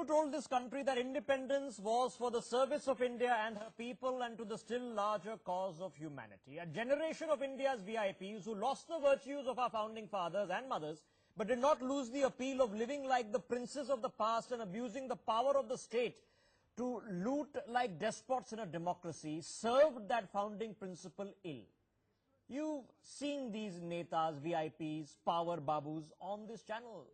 Nehru told this country that independence was for the service of India and her people and to the still larger cause of humanity. A generation of India's VIPs who lost the virtues of our founding fathers and mothers but did not lose the appeal of living like the princes of the past and abusing the power of the state to loot like despots in a democracy served that founding principle ill. You've seen these netas, VIPs, power babus on this channel.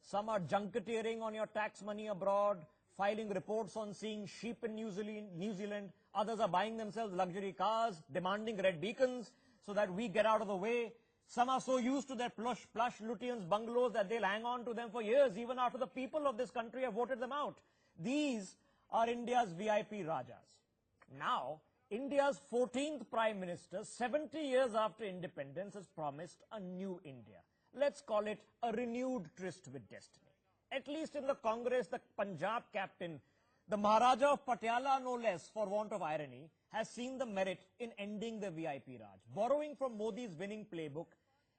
Some are junketeering on your tax money abroad, filing reports on seeing sheep in New Zealand. Others are buying themselves luxury cars, demanding red beacons so that we get out of the way. Some are so used to their plush Lutyens bungalows that they'll hang on to them for years, even after the people of this country have voted them out. These are India's VIP Rajas. Now, India's 14th Prime Minister, 70 years after independence, has promised a new India. Let's call it a renewed tryst with destiny. At least in the Congress, the Punjab captain, the Maharaja of Patiala no less, for want of irony, has seen the merit in ending the VIP Raj. Borrowing from Modi's winning playbook,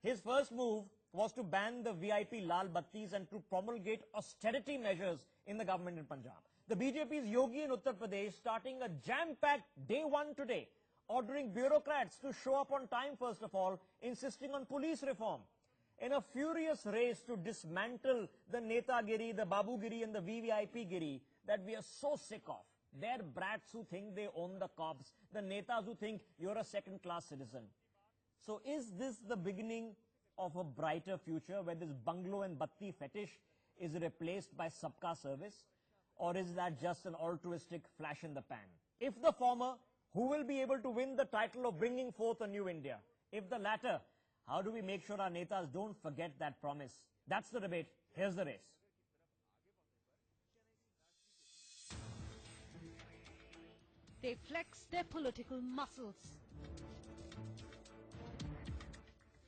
his first move was to ban the VIP Lal Battis and to promulgate austerity measures in the government in Punjab. The BJP's Yogi in Uttar Pradesh starting a jam-packed day one today, ordering bureaucrats to show up on time first of all, insisting on police reform. In a furious race to dismantle the Netagiri, the Babugiri and the VVIP-giri that we are so sick of. They're brats who think they own the cops, the Netas who think you're a second-class citizen. So is this the beginning of a brighter future where this bungalow and batti fetish is replaced by sabka service? Or is that just an altruistic flash in the pan? If the former, who will be able to win the title of bringing forth a new India? If the latter, how do we make sure our netas don't forget that promise? That's the debate. Here's the race. They flex their political muscles.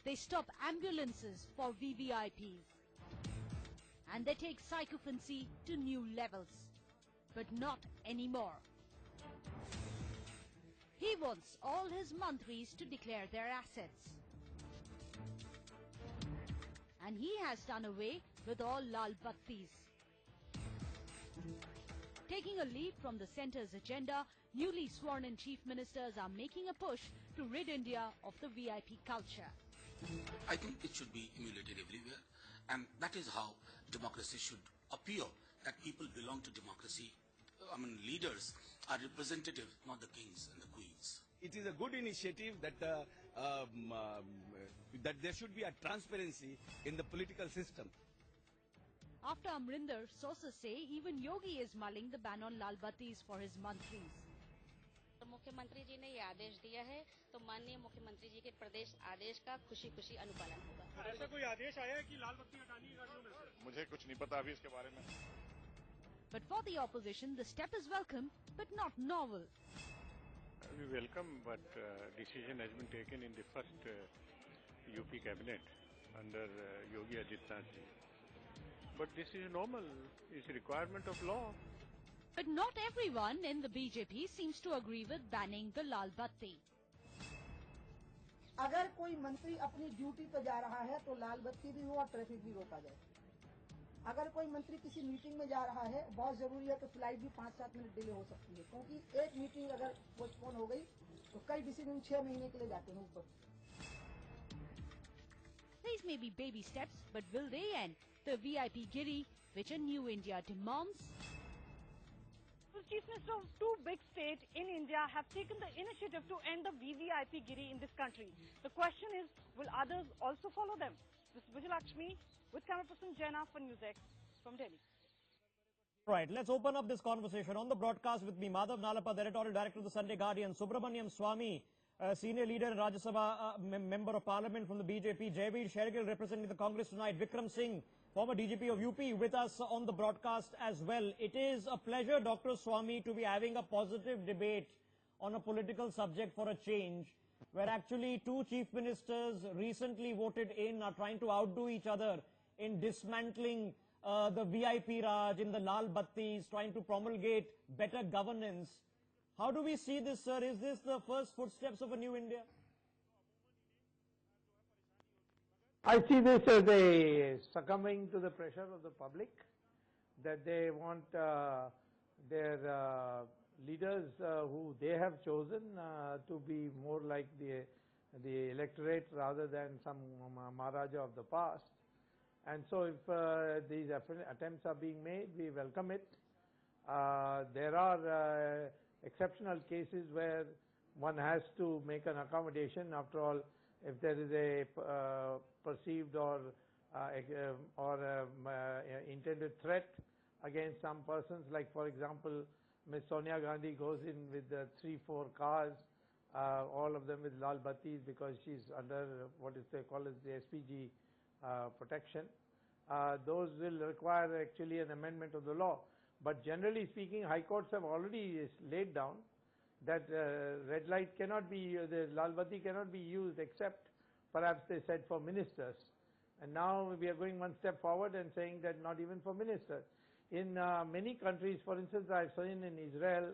They stop ambulances for VVIPs. And they take psychophancy to new levels. But not anymore. He wants all his mantris to declare their assets. And he has done away with all Lal Battis. Taking a lead from the centre's agenda, newly sworn-in chief ministers are making a push to rid India of the VIP culture. I think it should be emulated everywhere, and that is how democracy should appear, that people belong to democracy. Leaders are representatives, not the kings and the queens. It is a good initiative that that there should be a transparency in the political system. After Amrinder, sources say even Yogi is mulling the ban on Lal Battis for his mantris. मुख्यमंत्री जी ने ये आदेश दिया है तो माननीय मुख्यमंत्री जी के प्रदेश आदेश का खुशी-खुशी अनुपालन होगा। ऐसा कोई आदेश आया है कि लाल बत्ती हटानी है गाड़ियों में से? मुझे कुछ नहीं पता अभी इसके बारे में। But for the opposition, the step is welcome, but not novel. We welcome, but decision has been taken in the first UP cabinet under Yogi Adityanath ji. But this is normal, it's a requirement of law. But not everyone in the BJP seems to agree with banning the Lal Batti. अगर कोई मंत्री अपनी duty पर जा रहा है तो लाल बत्ती भी हो और ट्रैफिक भी रोका जाए। अगर कोई मंत्री किसी मीटिंग में जा रहा है, बहुत जरूरी है तो फ्लाइट भी 5-7 मिनट डिले हो सकती है, क्योंकि एक मीटिंग अगर पोस्टपोन हो गई तो कई डिसीजन 6 महीने के लिए जाते हैं ऊपर। These may be baby steps, but will they end the VIP giri which a new India demands? The Chief Minister of two big states in India have taken the initiative to end the VVIP giri in this country. The question is, will others also follow them? This is Vijayalakshmi with camera person Jaina for NewsX from Delhi. Right, let's open up this conversation. On the broadcast with me, Madhav Nalapa, the editorial director of the Sunday Guardian, Subramaniam Swamy, senior leader in Rajya Sabha, member of parliament from the BJP, Jaiveer Shergill representing the Congress tonight, Vikram Singh, former DGP of UP, with us on the broadcast as well. It is a pleasure, Dr. Swamy, to be having a positive debate on a political subject for a change, where actually two chief ministers recently voted in are trying to outdo each other in dismantling the VIP Raj, in the Lal Battis, trying to promulgate better governance. How do we see this, sir? Is this the first footsteps of a new India? I see this as a succumbing to the pressure of the public that they want their leaders who they have chosen to be more like the electorate rather than some Maharaja of the past. And so if these attempts are being made, we welcome it. There are exceptional cases where one has to make an accommodation. After all, if there is a perceived or intended threat against some persons, like for example, Ms. Sonia Gandhi goes in with 3-4 cars, all of them with lal battis because she's under what is they call as the SPG protection. Those will require actually an amendment of the law. But generally speaking, high courts have already laid down that red light cannot be, the lal batti cannot be used except perhaps they said for ministers. And now we are going one step forward and saying that not even for ministers. In many countries, for instance, I've seen in Israel,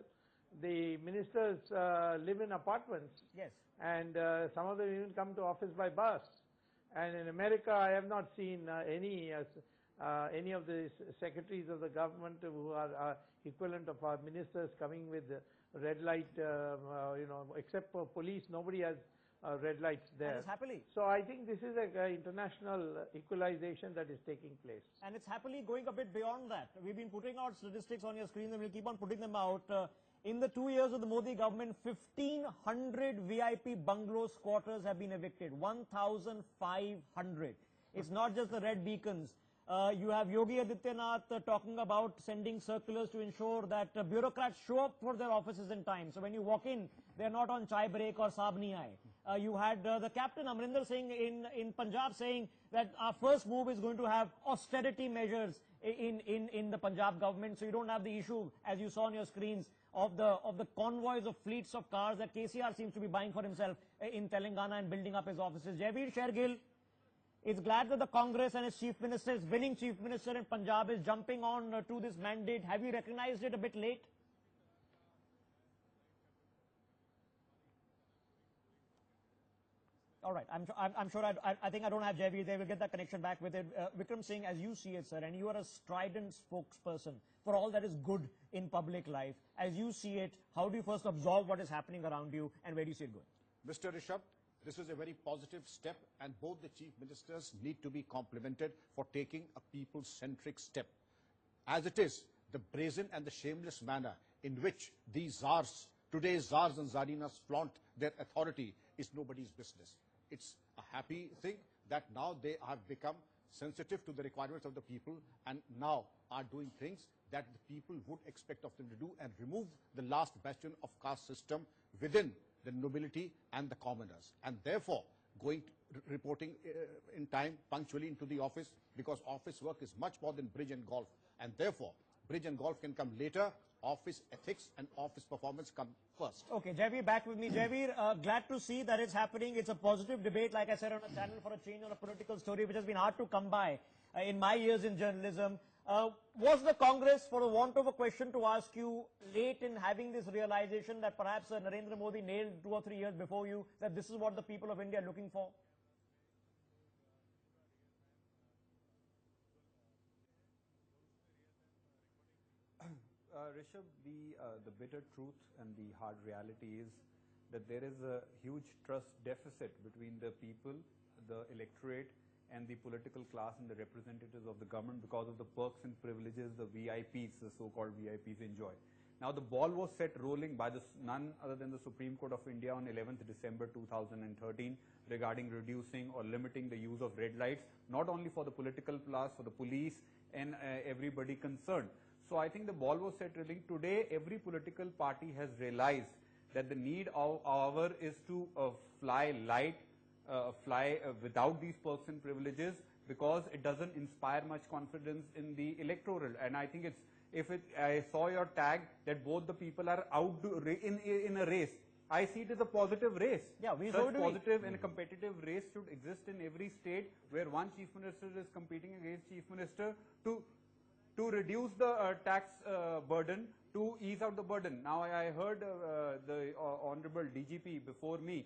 the ministers live in apartments. Yes. And some of them even come to office by bus. And in America, I have not seen any of the secretaries of the government who are equivalent of our ministers coming with red light, except for police, nobody has red lights there. And it's happily. So I think this is an international equalization that is taking place. And it's happily going a bit beyond that. We've been putting out statistics on your screen and we'll keep on putting them out. In the 2 years of the Modi government, 1,500 VIP bungalow squatters have been evicted. 1,500. It's not just the red beacons. You have Yogi Adityanath talking about sending circulars to ensure that bureaucrats show up for their offices in time. So when you walk in, they're not on chai break or saab nahi aaye. You had the captain Amrinder Singh in Punjab saying that our first move is going to have austerity measures in the Punjab government. So you don't have the issue, as you saw on your screens, of the convoys of fleets of cars that KCR seems to be buying for himself in Telangana and building up his offices. Jaiveer Shergill is glad that the Congress and its chief minister, its winning chief minister in Punjab, is jumping on to this mandate. Have you recognized it a bit late? All right, I'm sure I think I don't have Jaiveer there. We'll get that connection back with it. Vikram Singh, as you see it, sir, and you are a strident spokesperson for all that is good in public life. As you see it, how do you first absorb what is happening around you and where do you see it going? Mr. Rishabh, this is a very positive step and both the chief ministers need to be complimented for taking a people-centric step. As it is, the brazen and the shameless manner in which these czars, today's czars and czarinas flaunt their authority is nobody's business. It's a happy thing that now they have become sensitive to the requirements of the people and now are doing things that the people would expect of them to do and remove the last bastion of caste system within the nobility and the commoners. And therefore, reporting in time, punctually into the office, because office work is much more than bridge and golf. And therefore, bridge and golf can come later. Office ethics and office performance come first. Okay, Jaiveer, back with me. Jaiveer, glad to see that it's happening. It's a positive debate, like I said, on a channel for a change on a political story, which has been hard to come by in my years in journalism. Was the Congress, for the want of a question to ask you, late in having this realization that perhaps Narendra Modi nailed 2 or 3 years before you, that this is what the people of India are looking for? Rishabh, the bitter truth and the hard reality is that there is a huge trust deficit between the people, the electorate, and the political class and the representatives of the government because of the perks and privileges the VIPs, the so-called VIPs, enjoy. Now, the ball was set rolling by none other than the Supreme Court of India on 11th December 2013 regarding reducing or limiting the use of red lights, not only for the political class, for the police and everybody concerned. So I think the ball was set rolling. Today, every political party has realized that the need of our is to fly light, fly without these perks and privileges, because it doesn't inspire much confidence in the electoral. And I think I saw your tag that both the people are out in a race. I see it as a positive race. Yeah, Such positive and competitive race should exist in every state where one chief minister is competing against chief minister to reduce the tax burden, to ease out the burden. Now, I heard the Honorable DGP before me.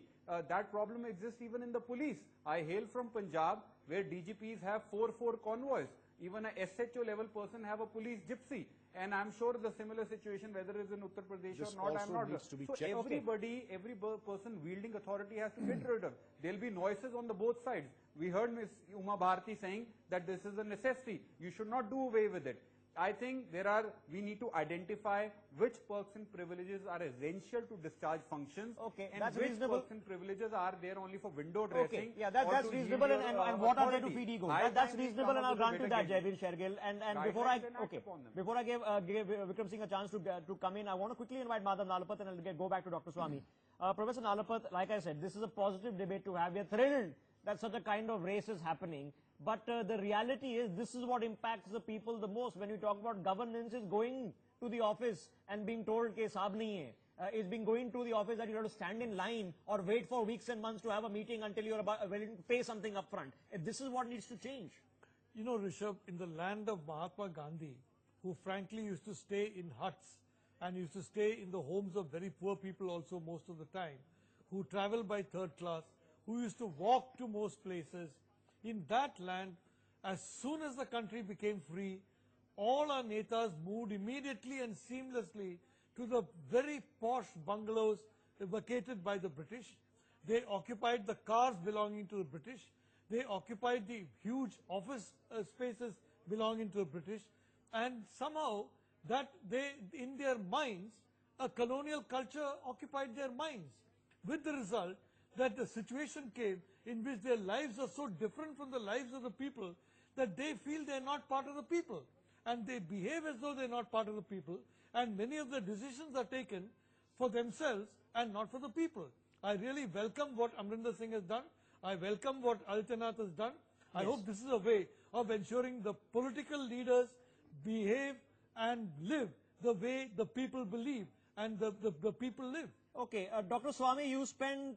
That problem exists even in the police. I hail from Punjab, where DGPs have 4 convoys. even a SHO level person have a police gypsy. And I'm sure the similar situation, whether it's in Uttar Pradesh This or not, I'm also not. needs to be So checked. everybody, every person wielding authority has to get rid of. There'll be noises on the both sides. We heard Ms. Uma Bharti saying that this is a necessity. You should not do away with it. I think we need to identify which perks and privileges are essential to discharge functions, and that's which reasonable. perks and privileges are there only for window dressing. Yeah, that's reasonable, and what are they to feed ego? That's reasonable, and I'll grant you that, Jaiveer Shergill. And before I give Vikram Singh a chance to come in, I want to quickly invite Madhav Nalapat and I'll go back to Dr. Swami. Professor Nalapat, like I said, this is a positive debate to have. We are thrilled that such a kind of race is happening. But the reality is, this is what impacts the people the most. When we talk about governance, is going to the office and being told ke saab nahi hai, is being going to the office that you have to stand in line or wait for weeks and months to have a meeting until you're willing to pay something up front. This is what needs to change. You know, Rishabh, in the land of Mahatma Gandhi, who frankly used to stay in huts and used to stay in the homes of very poor people also most of the time, who travel by third class, who used to walk to most places, in that land, as soon as the country became free, all our netas moved immediately and seamlessly to the very posh bungalows vacated by the British. They occupied the cars belonging to the British. They occupied the huge office spaces belonging to the British. And somehow, in their minds, a colonial culture occupied their minds. With the result that the situation came in which their lives are so different from the lives of the people that they feel they are not part of the people, and they behave as though they are not part of the people, and many of the decisions are taken for themselves and not for the people. I really welcome what Amrinder Singh has done. I welcome what Adityanath has done. I hope this is a way of ensuring the political leaders behave and live the way the people believe and the people live. Okay, Dr. Swami, you spent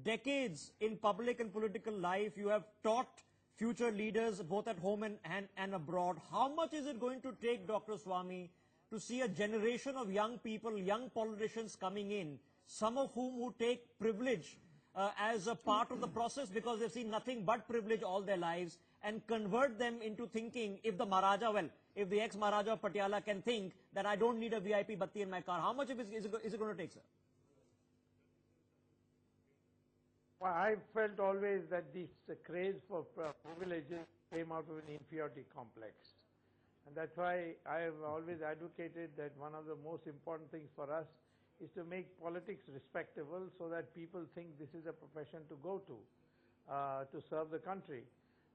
decades in public and political life. You have taught future leaders both at home and abroad. How much is it going to take, Dr. Swami, to see a generation of young people, young politicians coming in, some of whom who take privilege as a part of the process because they've seen nothing but privilege all their lives, and convert them into thinking, if the Maharaja, if the ex-Maharaja of Patiala can think that I don't need a VIP batti in my car, how much is it going to take, sir? Well, I felt always that this craze for privileges came out of an inferiority complex. And that's why I have always advocated that one of the most important things for us is to make politics respectable so that people think this is a profession to go to serve the country.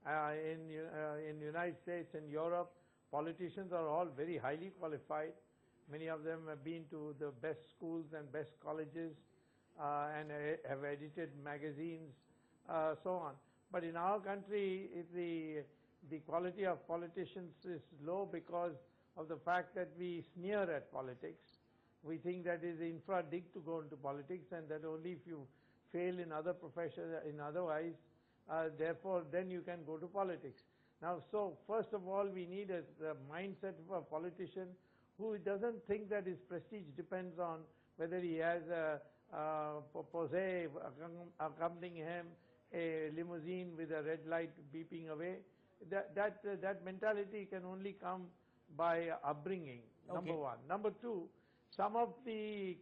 In the United States and Europe, politicians are all very highly qualified. Many of them have been to the best schools and best colleges and have edited magazines, so on. But in our country, the quality of politicians is low because of the fact that we sneer at politics. We think that is infra dig to go into politics, and that only if you fail in other professions, otherwise, therefore, then you can go to politics. Now, so first of all, we need a mindset of a politician who doesn't think that his prestige depends on whether he has a posé accompanying him, a limousine with a red light beeping away. That mentality can only come by upbringing, number one. Number two, some of the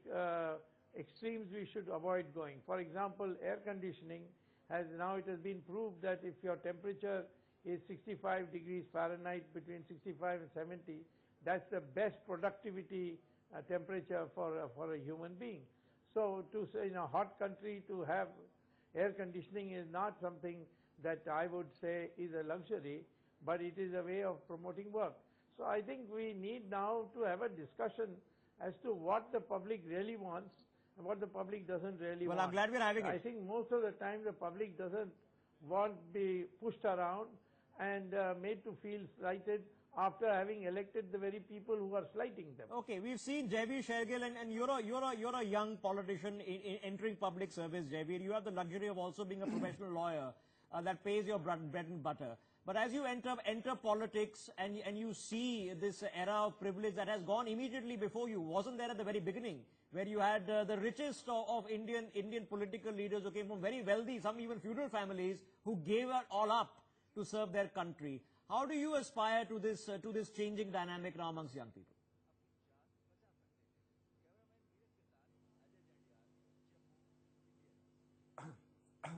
extremes we should avoid going. For example, air conditioning it has been proved that if your temperature is 65 degrees Fahrenheit, between 65 and 70, that's the best productivity temperature for a human being. So to say in a hot country to have air conditioning is not something that I would say is a luxury, but it is a way of promoting work. So I think we need now to have a discussion as to what the public really wants and what the public doesn't really want. Well, I'm glad we're having it. I think most of the time the public doesn't want to be pushed around and made to feel slighted after having elected the very people who are slighting them. Okay, we've seen Jaiveer Shergill, and you're a young politician entering public service, Jaiveer. You have the luxury of also being a professional lawyer that pays your bread and butter. But as you enter politics and you see this era of privilege that has gone immediately before you, wasn't there at the very beginning, where you had the richest of Indian political leaders who came from very wealthy, some even feudal families, who gave it all up to serve their country. How do you aspire to this changing dynamic now amongst young people?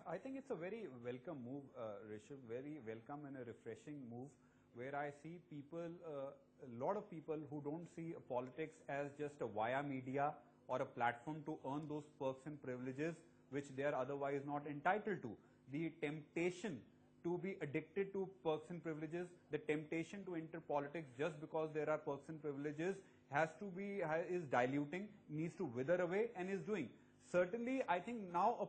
I think it's a very welcome move, Rishabh, very welcome and a refreshing move where I see people, a lot of people who don't see politics as just a via media or a platform to earn those perks and privileges which they are otherwise not entitled to. The temptation to be addicted to perks and privileges, the temptation to enter politics just because there are perks and privileges is diluting, needs to wither away and is doing. Certainly, I think now a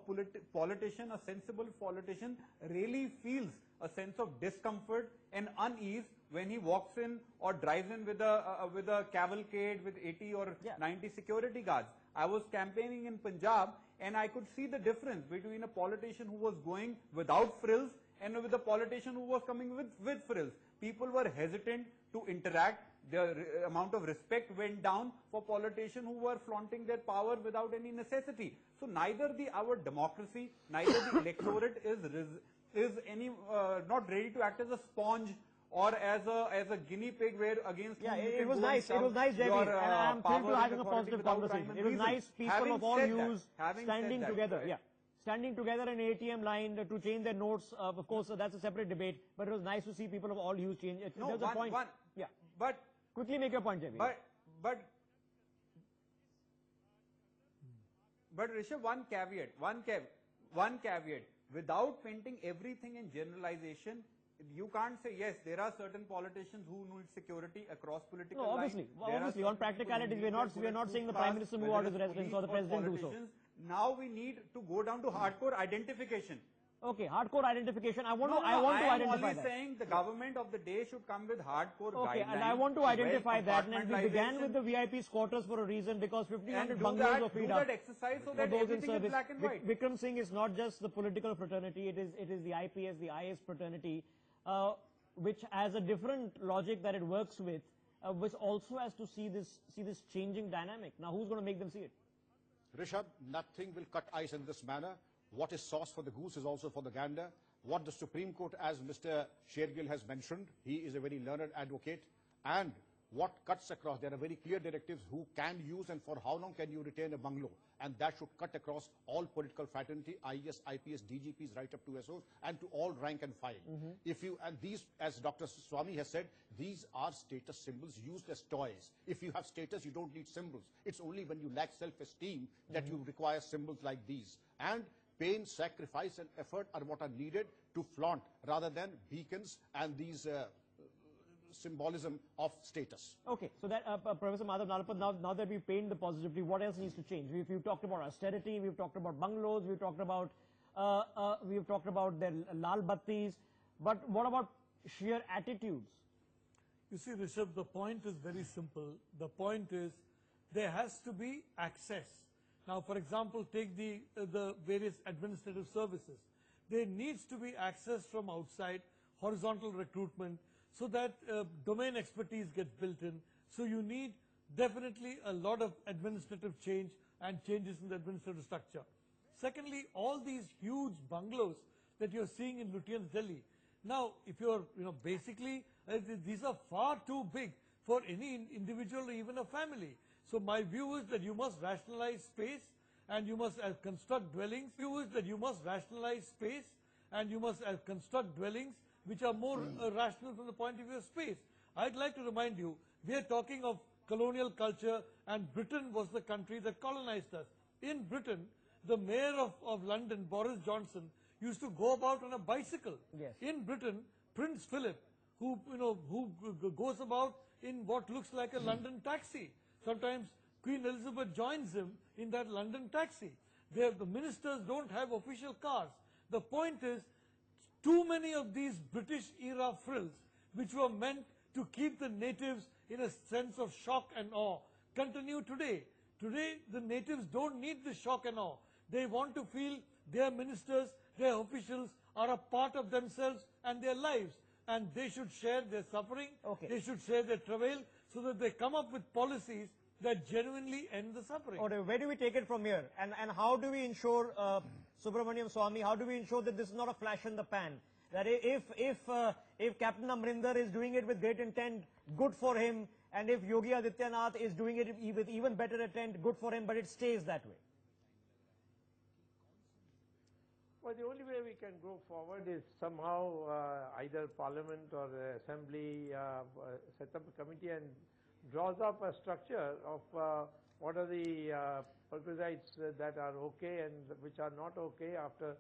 politician, a sensible politician, really feels a sense of discomfort and unease when he walks in or drives in with a cavalcade with 80 or 90 security guards. I was campaigning in Punjab and I could see the difference between a politician who was going without frills and with a politician who was coming with frills. People were hesitant to interact. The amount of respect went down for politicians who were flaunting their power without any necessity. So neither our democracy, neither the electorate is not ready to act as a sponge or as a guinea pig where against whom you it can was go nice. And it was nice, Jaiveer, and I'm thrilled to power have and a authority positive without rhyme conversation. and It was reason. nice people Having of all said hues that, standing together. Standing together in an ATM line to change their notes. Of course, that's a separate debate. But it was nice to see people of all hues change. No, There's a point. Yeah. But quickly make your point, Jaiveer. But Rishabh, one caveat. Without painting everything in generalization, you can't say, yes, there are certain politicians who need security across political lines. Obviously, on practicalities, we are not saying the Prime Minister move out his residence or the President do so. Now we need to go down to hardcore identification. Okay, hardcore identification. I want to I identify am only that. saying the government of the day should come with hardcore guidelines. Okay, and I want to identify that. And we began with the VIP's quarters for a reason because 1,500 bungalows were freed up. Do that exercise so for that those in everything is service. black and white. Vikram Singh is not just the political fraternity. It is the IPS, the IS fraternity, which has a different logic that it works with, which also has to see this changing dynamic. Now, who's going to make them see it? Rishabh, nothing will cut ice in this manner. What is sauce for the goose is also for the gander. What the Supreme Court, as Mr. Shergill has mentioned, he is a very learned advocate. And what cuts across, there are very clear directives who can use and for how long can you retain a bungalow. And that should cut across all political fraternity, IS, IPS, DGPs, right up to SOs, and to all rank and file. And these, as Dr. Swami has said, these are status symbols used as toys. If you have status, you don't need symbols. It's only when you lack self-esteem that you require symbols like these. And pain, sacrifice, and effort are what are needed to flaunt rather than beacons and these symbolism of status. Okay, so that Professor Madhav Nalapat, now that we've painted the positivity, what else needs to change? We've talked about austerity, we've talked about bungalows, we've talked about their lal battis, but what about sheer attitudes? You see, Rishabh, the point is very simple. The point is there has to be access. Now, for example, take the various administrative services. There needs to be access from outside, horizontal recruitment, so that domain expertise gets built in. So you need definitely a lot of administrative change and changes in the administrative structure. Secondly, all these huge bungalows that you're seeing in Lutyens, Delhi. Now, if you're, basically, these are far too big for any individual or even a family. So my view is that you must rationalize space and you must construct dwellings. Which are more rational from the point of view of space. I'd like to remind you, we are talking of colonial culture and Britain was the country that colonized us. In Britain, the mayor of London, Boris Johnson, used to go about on a bicycle. Yes. In Britain, Prince Philip, who goes about in what looks like a London taxi. Sometimes Queen Elizabeth joins him in that London taxi. The ministers don't have official cars. The point is, too many of these British-era frills, which were meant to keep the natives in a sense of shock and awe, continue today. Today, the natives don't need the shock and awe. They want to feel their ministers, their officials are a part of themselves and their lives. And they should share their suffering, they should share their travail, so that they come up with policies that genuinely end the suffering. Okay, where do we take it from here? And how do we ensure, Subramaniam Swami, how do we ensure that this is not a flash in the pan? That if If Captain Amrinder is doing it with great intent, good for him. And if Yogi Adityanath is doing it with even better intent, good for him, but it stays that way. Well, the only way we can go forward is somehow either Parliament or the Assembly set up a committee and draws up a structure of what are the perquisites that are okay and which are not okay after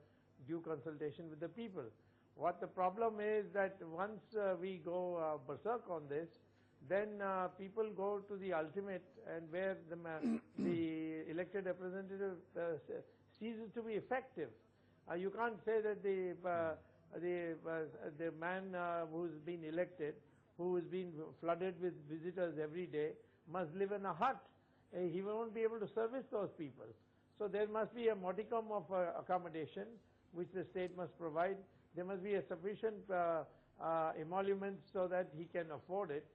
due consultation with the people. What the problem is that once we go berserk on this, then people go to the ultimate, and where the elected representative ceases to be effective. You can't say that the man who's been elected, who is being flooded with visitors every day, must live in a hut. He won't be able to service those people. So there must be a modicum of accommodation which the state must provide. There must be a sufficient emolument so that he can afford it.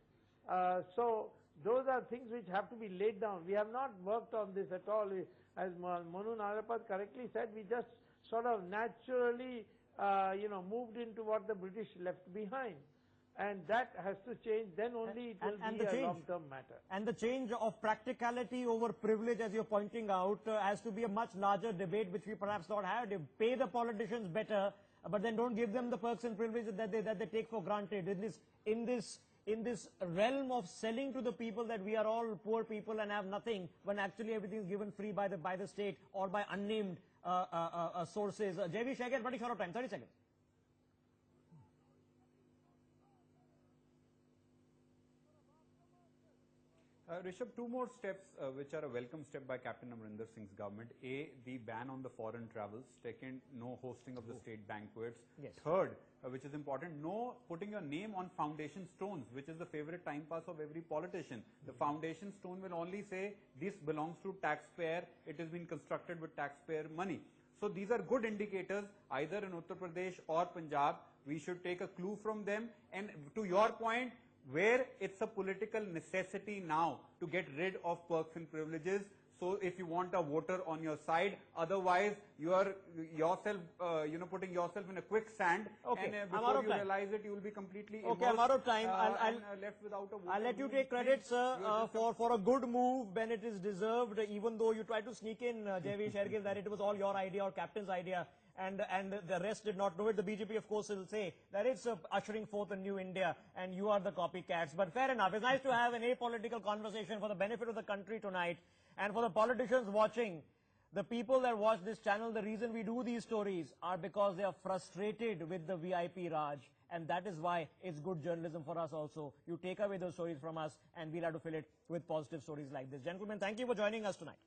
So those are things which have to be laid down. We have not worked on this at all. As Monu Narapad correctly said, we just sort of naturally, moved into what the British left behind. And that has to change, then only it will be a long-term matter. And the change of practicality over privilege, as you're pointing out, has to be a much larger debate, which we perhaps not had. Pay the politicians better, but then don't give them the perks and privileges that they take for granted. In this realm of selling to the people that we are all poor people and have nothing, when actually everything is given free by the state or by unnamed sources. Jaiveer Shergill, pretty short of time, 30 seconds. Rishabh, two more steps which are a welcome step by Captain Amrinder Singh's government. A, the ban on the foreign travels. Second, no hosting of the state banquets. Yes. Third, which is important, no putting your name on foundation stones, which is the favorite time pass of every politician. The foundation stone will only say, this belongs to taxpayer, it has been constructed with taxpayer money. So these are good indicators, either in Uttar Pradesh or Punjab. We should take a clue from them. And to your point, where it's a political necessity now to get rid of perks and privileges. So if you want a voter on your side, otherwise you are yourself, putting yourself in a quicksand. Okay, and before you realize it, you will be completely okay, I'm out of time. left without a voter. I'll let you take credit, sir, for a good move when it is deserved, even though you tried to sneak in, Jaiveer Shergill, that it was all your idea or captain's idea. And the rest did not know it. The BJP, of course, will say that it's ushering forth a new India and you are the copycats. But fair enough. It's nice to have an apolitical conversation for the benefit of the country tonight. And for the politicians watching, the people that watch this channel, the reason we do these stories are because they are frustrated with the VIP Raj. And that is why it's good journalism for us also. You take away those stories from us and we'll have to fill it with positive stories like this. Gentlemen, thank you for joining us tonight.